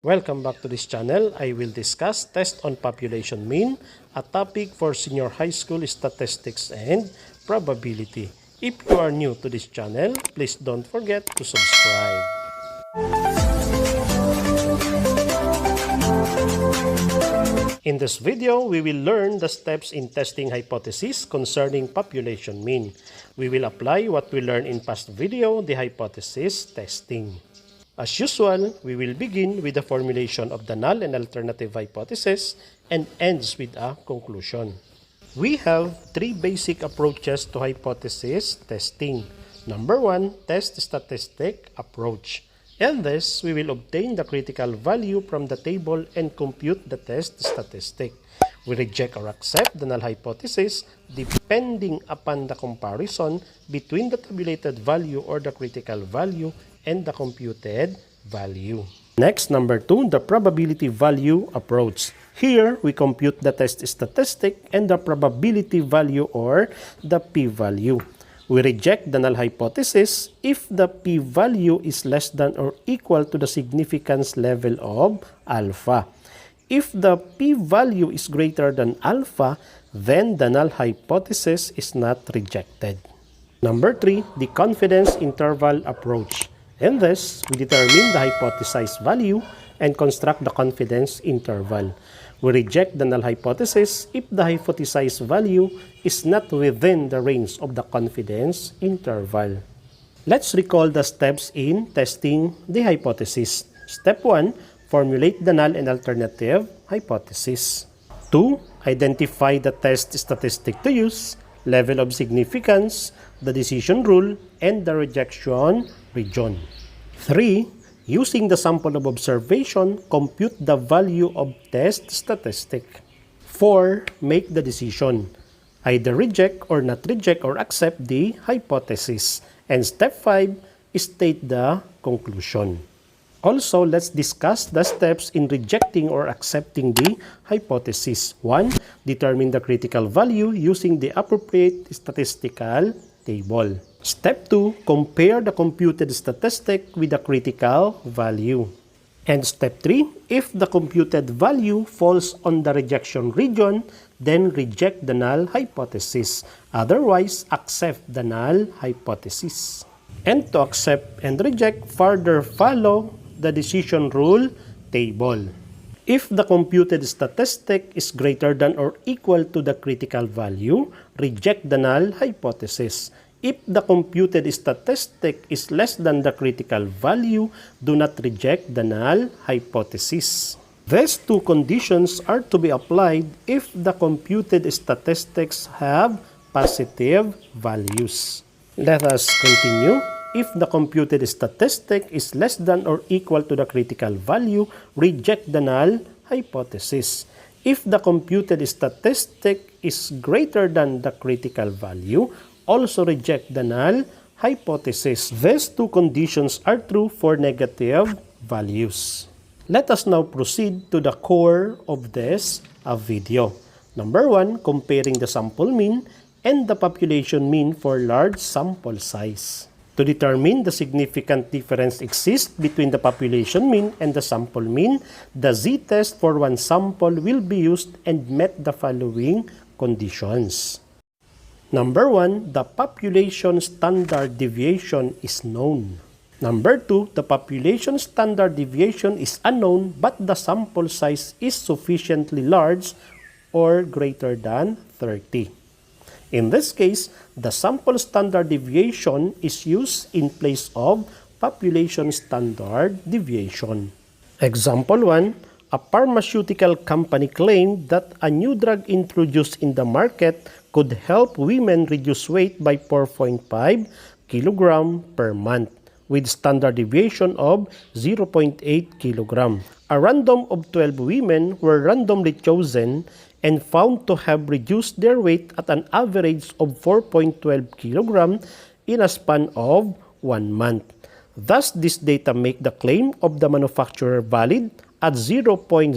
Welcome back to this channel. I will discuss test on population mean, a topic for senior high school statistics and probability. If you are new to this channel, please don't forget to subscribe. In this video, we will learn the steps in testing hypothesis concerning population mean. We will apply what we learned in past video, the hypothesis testing. As usual, we will begin with the formulation of the null and alternative hypothesis and ends with a conclusion. We have three basic approaches to hypothesis testing. Number one, test statistic approach. In this, we will obtain the critical value from the table and compute the test statistic. We reject or accept the null hypothesis depending upon the comparison between the tabulated value or the critical value and the computed value. Next, number two, the probability value approach. Here, we compute the test statistic and the probability value or the p-value. We reject the null hypothesis if the p-value is less than or equal to the significance level of alpha. If the p-value is greater than alpha, then the null hypothesis is not rejected. Number three, the confidence interval approach. In this, we determine the hypothesized value and construct the confidence interval. We reject the null hypothesis if the hypothesized value is not within the range of the confidence interval. Let's recall the steps in testing the hypothesis. Step 1, formulate the null and alternative hypothesis. 2, identify the test statistic to use, level of significance, the decision rule, and the rejection region. 3, using the sample of observation, compute the value of test statistic. 4, make the decision. Either reject or not reject or accept the hypothesis. And step 5, state the conclusion. Also, let's discuss the steps in rejecting or accepting the hypothesis. 1, determine the critical value using the appropriate statistical table. Step 2, compare the computed statistic with the critical value. And step 3, if the computed value falls on the rejection region, then reject the null hypothesis. Otherwise, accept the null hypothesis. And to accept and reject, further follow the decision rule table. If the computed statistic is greater than or equal to the critical value, reject the null hypothesis. If the computed statistic is less than the critical value, do not reject the null hypothesis. These two conditions are to be applied if the computed statistics have positive values. Let us continue. If the computed statistic is less than or equal to the critical value, reject the null hypothesis. If the computed statistic is greater than the critical value, also reject the null hypothesis. These two conditions are true for negative values. Let us now proceed to the core of this video. Number 1, comparing the sample mean and the population mean for large sample size. To determine the significant difference exists between the population mean and the sample mean, the z-test for one sample will be used and met the following conditions. Number 1, the population standard deviation is known. Number 2, the population standard deviation is unknown but the sample size is sufficiently large or greater than 30. In this case, the sample standard deviation is used in place of population standard deviation. Example 1, a pharmaceutical company claimed that a new drug introduced in the market could help women reduce weight by 4.5 kg per month with standard deviation of 0.8 kg. A random of 12 women were randomly chosen and found to have reduced their weight at an average of 4.12 kg in a span of 1 month. Thus, this data make the claim of the manufacturer valid at 0.05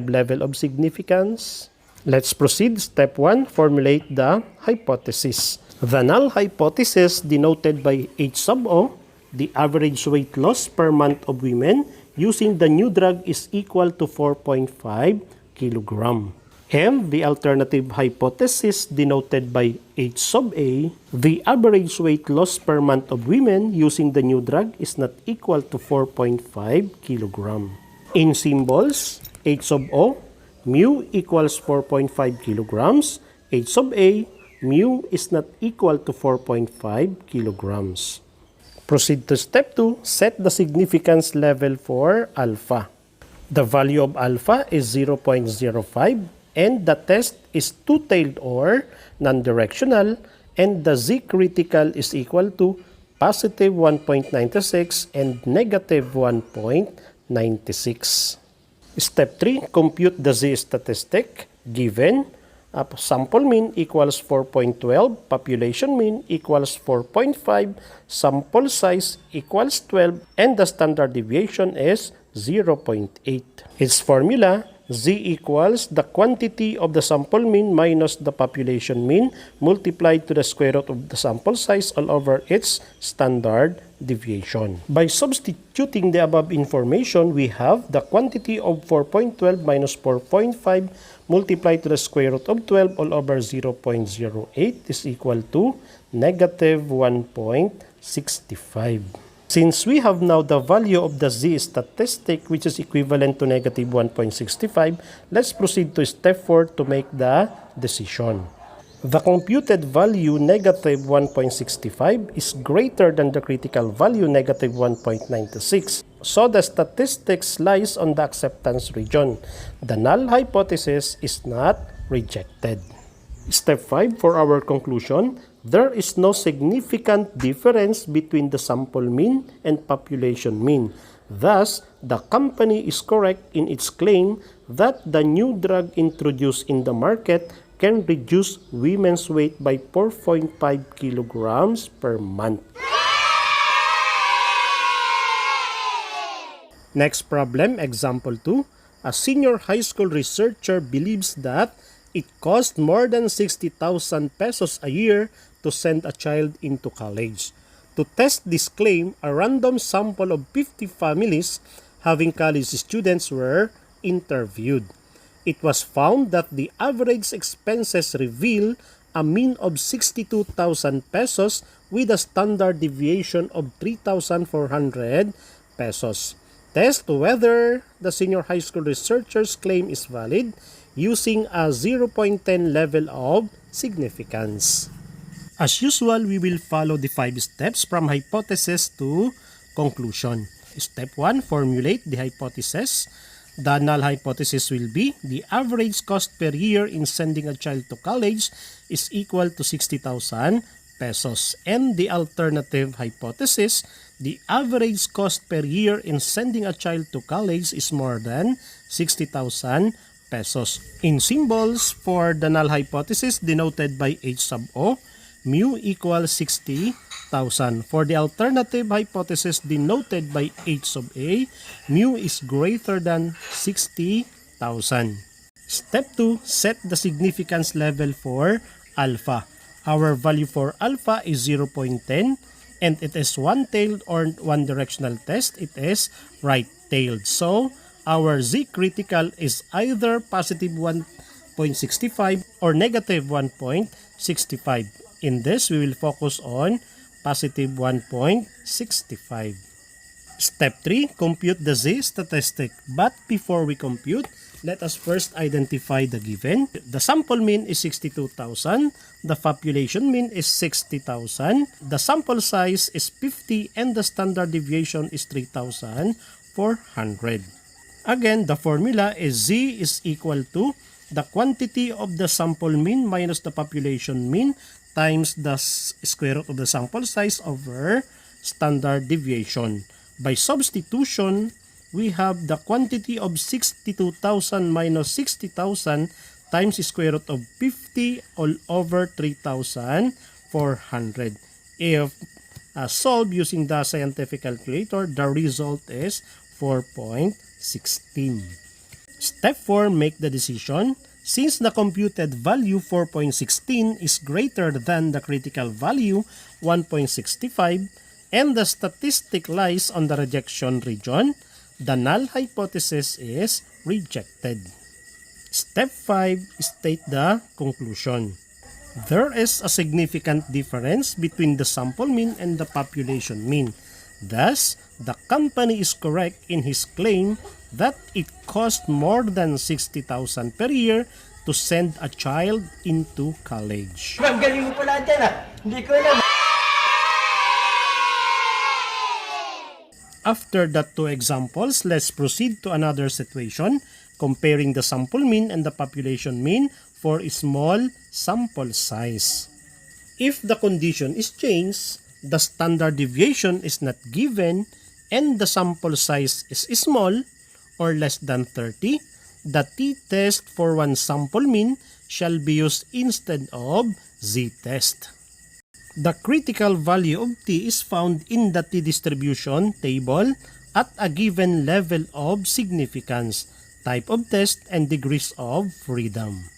level of significance. Let's proceed. Step 1, formulate the hypothesis. The null hypothesis denoted by H sub O, the average weight loss per month of women using the new drug is equal to 4.5 kilogram. And the alternative hypothesis denoted by H sub A, the average weight loss per month of women using the new drug is not equal to 4.5 kilogram. In symbols, H sub O, mu equals 4.5 kilograms. H sub A, mu is not equal to 4.5 kilograms. Proceed to step 2, set the significance level for alpha. The value of alpha is 0.05 and the test is two-tailed or non-directional, and the Z critical is equal to positive 1.96 and negative 1.96. Step 3, compute the Z statistic given. Sample mean equals 4.12, population mean equals 4.5, sample size equals 12, and the standard deviation is 0.8. Its formula, Z equals the quantity of the sample mean minus the population mean multiplied to the square root of the sample size all over its standard deviation. By substituting the above information, we have the quantity of 4.12 minus 4.5 multiplied to the square root of 12 all over 0.08 is equal to negative 1.65. Since we have now the value of the Z statistic, which is equivalent to negative 1.65, let's proceed to step 4 to make the decision. The computed value negative 1.65 is greater than the critical value negative 1.96. So the statistics lies on the acceptance region. The null hypothesis is not rejected. Step 5 for our conclusion. There is no significant difference between the sample mean and population mean. Thus, the company is correct in its claim that the new drug introduced in the market can reduce women's weight by 4.5 kilograms per month. Next problem, example 2. A senior high school researcher believes that it costs more than 60,000 pesos a year to send a child into college. To test this claim, a random sample of 50 families having college students were interviewed. It was found that the average expenses reveal a mean of 62,000 pesos with a standard deviation of 3,400 pesos. Test whether the senior high school researcher's claim is valid using a 0.10 level of significance. As usual, we will follow the 5 steps from hypothesis to conclusion. Step 1, formulate the hypothesis. The null hypothesis will be the average cost per year in sending a child to college is equal to 60,000 pesos. And the alternative hypothesis, the average cost per year in sending a child to college is more than 60,000 pesos. In symbols for the null hypothesis denoted by H sub O, mu equals 60,000. For the alternative hypothesis denoted by H sub A, mu is greater than 60,000. Step 2, set the significance level for alpha. Our value for alpha is 0.10 and it is one-tailed or one-directional test. It is right-tailed. So, our Z critical is either positive 1.65 or negative 1.65. In this, we will focus on positive 1.65. Step 3, compute the Z statistic. But before we compute, let us first identify the given. The sample mean is 62,000. The population mean is 60,000. The sample size is 50 and the standard deviation is 3,400. Again, the formula is Z is equal to the quantity of the sample mean minus the population mean times the square root of the sample size over standard deviation. By substitution, we have the quantity of 62,000 minus 60,000 times square root of 50 all over 3,400. If solved using the scientific calculator, the result is 4.16. Step 4, make the decision. Since the computed value 4.16 is greater than the critical value 1.65 and the statistic lies on the rejection region, the null hypothesis is rejected. Step 5, state the conclusion. There is a significant difference between the sample mean and the population mean. Thus, the company is correct in his claim that it costs more than 60,000 per year to send a child into college. Ang galing mo pala dyan ah. Hindi ko alam. After that two examples, let's proceed to another situation, comparing the sample mean and the population mean for a small sample size. If the condition is changed, the standard deviation is not given, and the sample size is small or less than 30, the t-test for one sample mean shall be used instead of z-test. The critical value of t is found in the t-distribution table at a given level of significance, type of test, and degrees of freedom.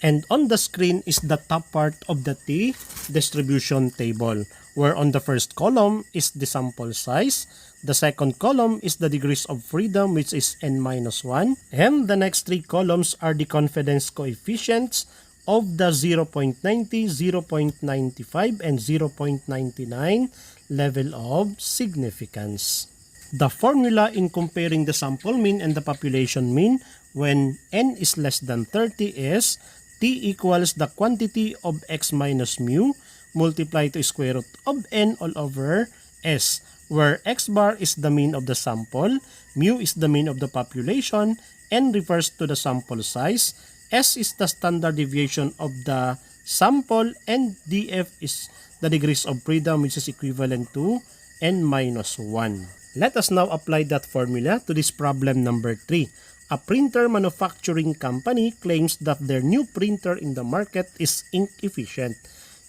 And on the screen is the top part of the t-distribution table, where on the first column is the sample size, the second column is the degrees of freedom, which is n-1, and the next three columns are the confidence coefficients of the 0.90, 0.95, and 0.99 level of significance. The formula in comparing the sample mean and the population mean when n is less than 30 is t equals the quantity of x minus mu multiplied to square root of n all over s, where x bar is the mean of the sample, mu is the mean of the population, n refers to the sample size, s is the standard deviation of the sample, and df is the degrees of freedom, which is equivalent to n-1. Let us now apply that formula to this problem number 3. A printer manufacturing company claims that their new printer in the market is ink efficient.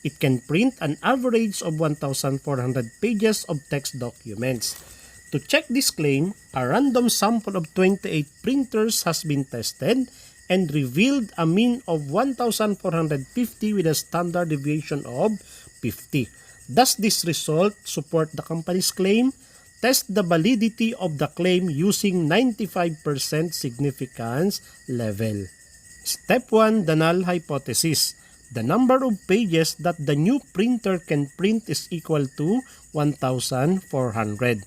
It can print an average of 1,400 pages of text documents. To check this claim, a random sample of 28 printers has been tested and revealed a mean of 1,450 with a standard deviation of 50. Does this result support the company's claim? Test the validity of the claim using 95% significance level. Step 1, the null hypothesis. The number of pages that the new printer can print is equal to 1,400.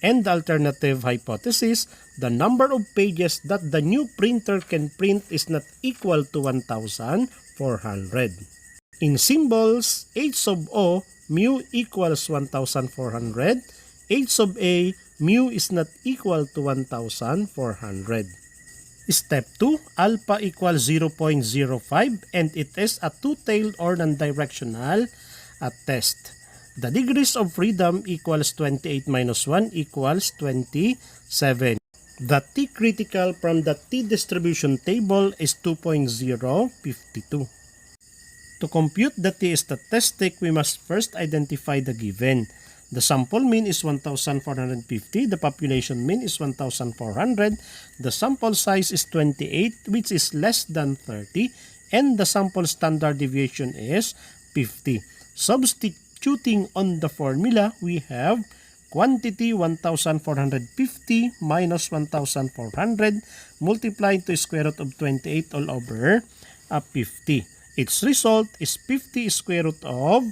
And the alternative hypothesis, the number of pages that the new printer can print is not equal to 1,400. In symbols, h sub o, mu equals 1,400. h sub a, mu is not equal to 1,400. Step 2, alpha equals 0.05 and it is a two-tailed or non-directional test. The degrees of freedom equals 28 minus 1 equals 27. The t critical from the t distribution table is 2.052. To compute the t statistic, we must first identify the given. The sample mean is 1,450, the population mean is 1,400, the sample size is 28, which is less than 30, and the sample standard deviation is 50. Substituting on the formula, we have quantity 1,450 minus 1,400 multiplied to square root of 28 all over 50. Its result is 50 square root of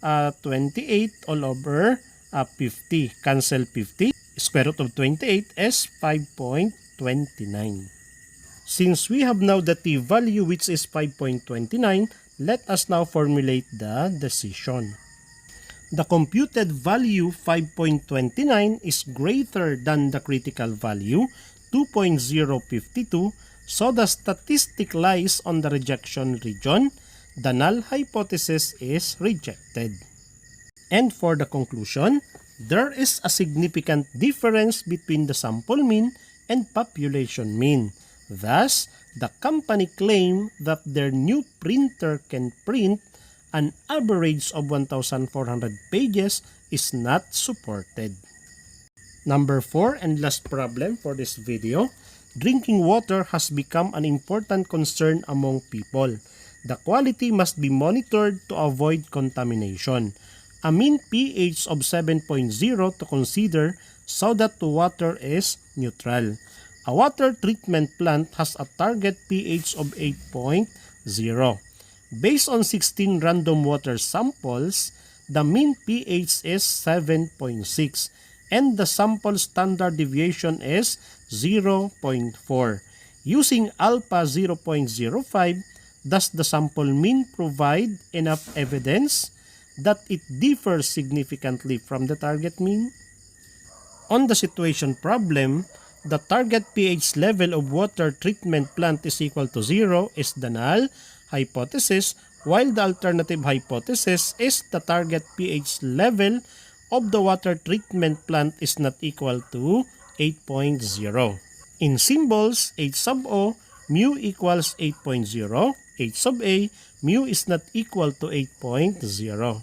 28 all over 50. Cancel 50. Square root of 28 is 5.29. Since we have now the t value, which is 5.29, let us now formulate the decision. The computed value 5.29 is greater than the critical value 2.052, so the statistic lies on the rejection region. The null hypothesis is rejected. And for the conclusion, there is a significant difference between the sample mean and population mean. Thus, the company claimed that their new printer can print an average of 1,400 pages is not supported. Number 4 and last problem for this video, drinking water has become an important concern among people. The quality must be monitored to avoid contamination. A mean pH of 7.0 to consider so that the water is neutral. A water treatment plant has a target pH of 8.0. Based on 16 random water samples, the mean pH is 7.6 and the sample standard deviation is 0.4. Using alpha 0.05, does the sample mean provide enough evidence that it differs significantly from the target mean? On the situation problem, the target pH level of water treatment plant is equal to 0 is the null hypothesis, while the alternative hypothesis is the target pH level of the water treatment plant is not equal to 8.0. In symbols, H sub O, mu equals 8.0, H sub A, mu is not equal to 8.0.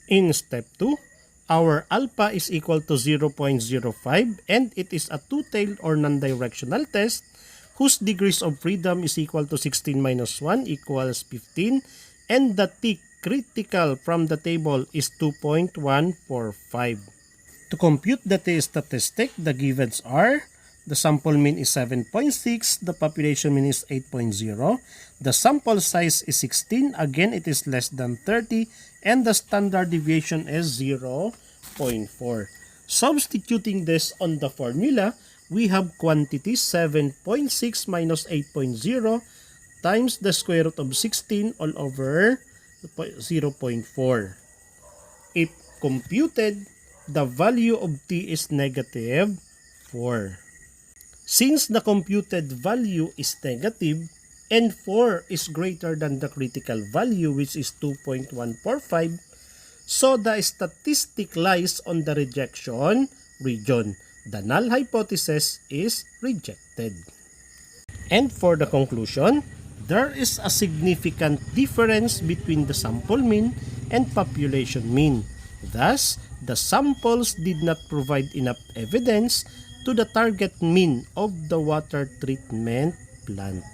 In step 2, our alpha is equal to 0.05 and it is a two-tailed or non-directional test whose degrees of freedom is equal to 16 minus 1 equals 15 and the T critical from the table is 2.145. To compute the T statistic, the givens are: the sample mean is 7.6, the population mean is 8.0, the sample size is 16, again it is less than 30, and the standard deviation is 0.4. Substituting this on the formula, we have quantity 7.6 minus 8.0 times the square root of 16 all over 0.4. If computed, the value of T is negative 4. Since the computed value is negative and 4 is greater than the critical value which is 2.145, so the statistic lies on the rejection region. The null hypothesis is rejected. And for the conclusion, there is a significant difference between the sample mean and population mean. Thus, the samples did not provide enough evidence to the target mean of the water treatment plant.